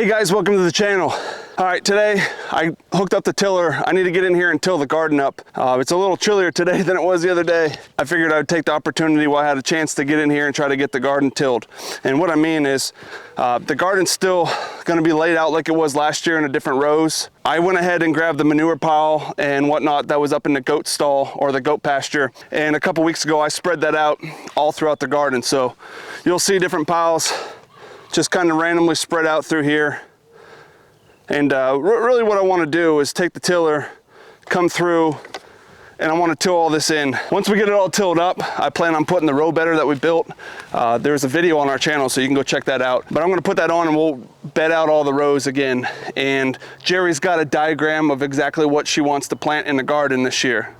Hey guys, welcome to the channel. All right, today I hooked up the tiller. I need to get in here and till the garden up. It's a little chillier today than it was the other day. I figured I would take the opportunity while I had a chance to get in here and try to get the garden tilled. And what I mean is the garden's still gonna be laid out like it was last year in a different rows. I went ahead and grabbed the manure pile and whatnot that was up in the goat stall or the goat pasture. And a couple weeks ago, I spread that out all throughout the garden. So you'll see different piles just kind of randomly spread out through here. And really what I want to do is take the tiller, come through, and I want to till all this in. Once we get it all tilled up, I plan on putting the row bedder that we built. There's a video on our channel, so you can go check that out. But I'm going to put that on and we'll bed out all the rows again. And Jerry's got a diagram of exactly what she wants to plant in the garden this year.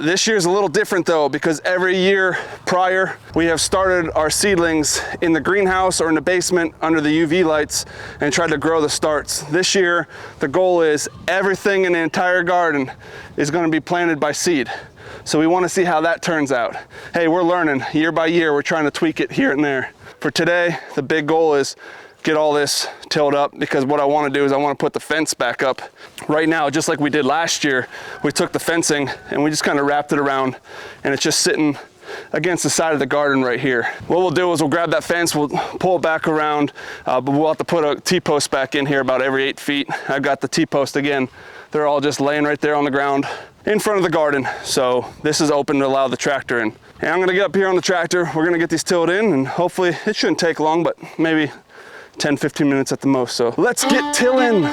This year's a little different though, because every year prior, we have started our seedlings in the greenhouse or in the basement under the UV lights and tried to grow the starts. This year, the goal is everything in the entire garden is going to be planted by seed. So we want to see how that turns out. Hey, we're learning year by year. We're trying to tweak it here and there. For today, the big goal is get all this tilled up, because what I want to do is I want to put the fence back up. Right now, just like we did last year, we took the fencing and we just kind of wrapped it around, and it's just sitting against the side of the garden right here. What we'll do is we'll grab that fence, we'll pull it back around, but we'll have to put a T-post back in here about every 8 feet. I've got the T-post again. They're all just laying right there on the ground in front of the garden. So this is open to allow the tractor in. And I'm gonna get up here on the tractor. We're gonna get these tilled in, and hopefully it shouldn't take long, but maybe 10-15 minutes at the most. So let's get tilling.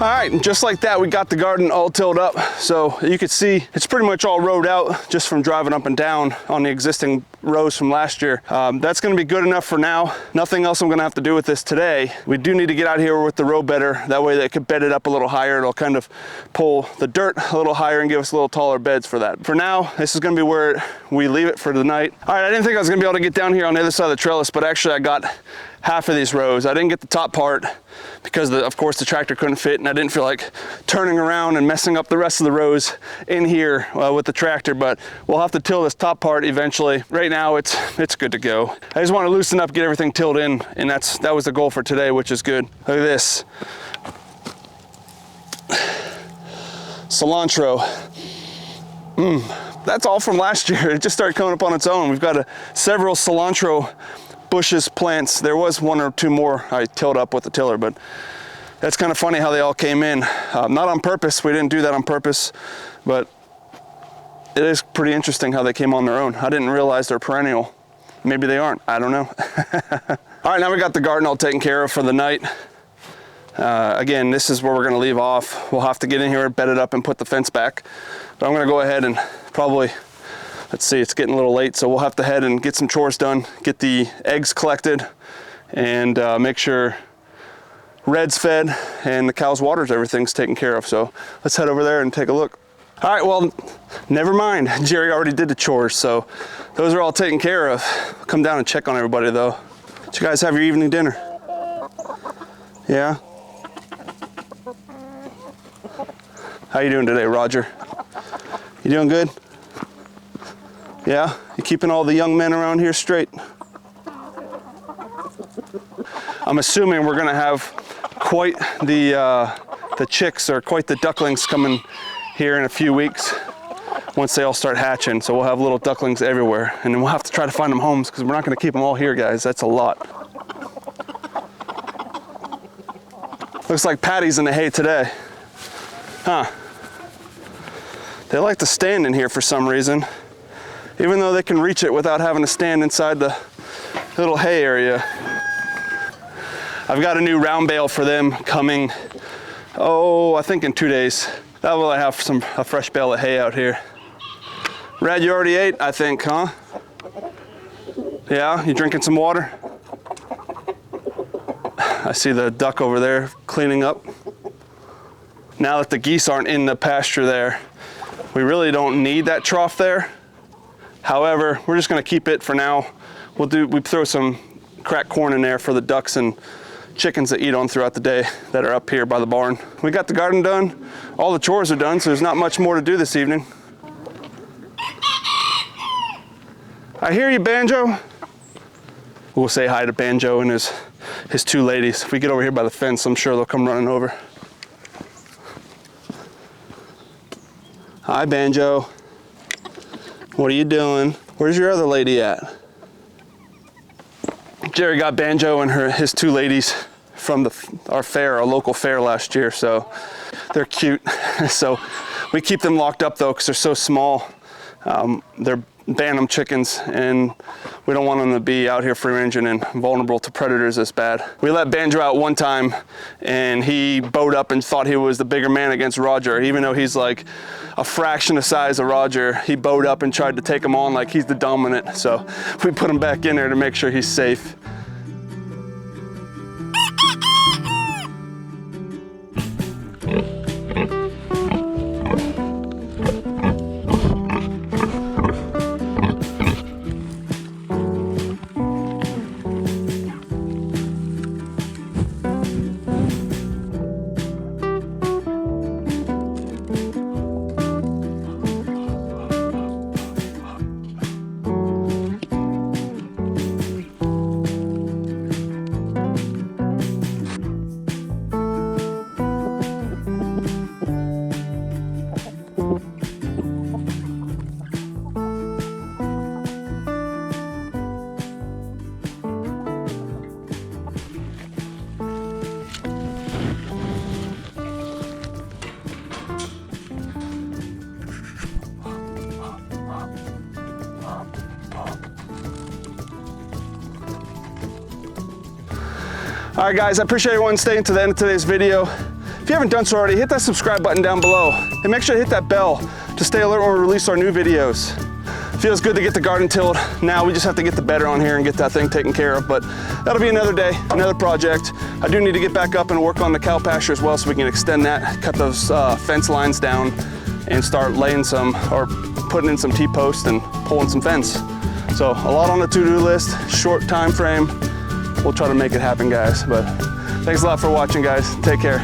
All right, and just like that, we got the garden all tilled up. So you can see it's pretty much all rowed out just from driving up and down on the existing rows from last year. That's gonna be good enough for now. Nothing else I'm gonna have to do with this today. We do need to get out here with the row bedder. That way they could bed it up a little higher. It'll kind of pull the dirt a little higher and give us a little taller beds for that. For now, this is gonna be where we leave it for the night. All right, I didn't think I was gonna be able to get down here on the other side of the trellis, but actually I got half of these rows. I didn't get the top part because of course the tractor couldn't fit, and I didn't feel like turning around and messing up the rest of the rows in here with the tractor, but we'll have to till this top part eventually. Right now it's good to go. I just want to loosen up, get everything tilled in, and that was the goal for today, which is good. Look at this. Cilantro. That's all from last year. It just started coming up on its own. We've got several cilantro bushes, plants. There was one or two more I tilled up with the tiller, but that's kind of funny how they all came in. Not on purpose. We didn't do that on purpose, but it is pretty interesting how they came on their own. I didn't realize they're perennial. Maybe they aren't. I don't know. All right, now we got the garden all taken care of for the night. Again, this is where we're gonna leave off. We'll have to get in here, bed it up, and put the fence back. But I'm gonna go ahead and probably, let's see, it's getting a little late, so we'll have to head and get some chores done, get the eggs collected, and make sure Red's fed and the cow's waters, everything's taken care of. So let's head over there and take a look. All right, well, never mind. Jerry already did the chores, so those are all taken care of. I'll come down and check on everybody though. Did you guys have your evening dinner? Yeah? How you doing today, Roger? You doing good? Yeah? You keeping all the young men around here straight? I'm assuming we're gonna have quite the chicks, or quite the ducklings, coming here in a few weeks once they all start hatching. So we'll have little ducklings everywhere, and then we'll have to try to find them homes because we're not gonna keep them all here, guys. That's a lot. Looks like Patty's in the hay today. Huh. They like to stand in here for some reason, even though they can reach it without having to stand inside the little hay area. I've got a new round bale for them coming, I think in 2 days. That will I have a fresh bale of hay out here. Red, you already ate, I think, huh? Yeah, you drinking some water? I see the duck over there cleaning up. Now that the geese aren't in the pasture there, we really don't need that trough there. However, we're just gonna keep it for now. We throw some cracked corn in there for the ducks and chickens that eat on throughout the day that are up here by the barn. We got the garden done. All the chores are done, so there's not much more to do this evening. I hear you, Banjo. We'll say hi to Banjo and his two ladies. If we get over here by the fence, I'm sure they'll come running over. Hi, Banjo. What are you doing? Where's your other lady at? Jerry got Banjo and his two ladies from our local fair last year, so they're cute. So we keep them locked up though because they're so small. They're Bantam chickens, and we don't want them to be out here free ranging and vulnerable to predators as bad. We let Banjo out one time and he bowed up and thought he was the bigger man against Roger. Even though he's like a fraction the size of Roger, he bowed up and tried to take him on like he's the dominant. So we put him back in there to make sure he's safe. All right, guys, I appreciate everyone staying to the end of today's video. If you haven't done so already, hit that subscribe button down below and make sure to hit that bell to stay alert when we release our new videos. Feels good to get the garden tilled. Now we just have to get the bedder on here and get that thing taken care of, but that'll be another day, another project. I do need to get back up and work on the cow pasture as well so we can extend that, cut those fence lines down and start laying some, or putting in some T-posts and pulling some fence. So a lot on the to-do list, short time frame. We'll try to make it happen, guys. But thanks a lot for watching, guys. Take care.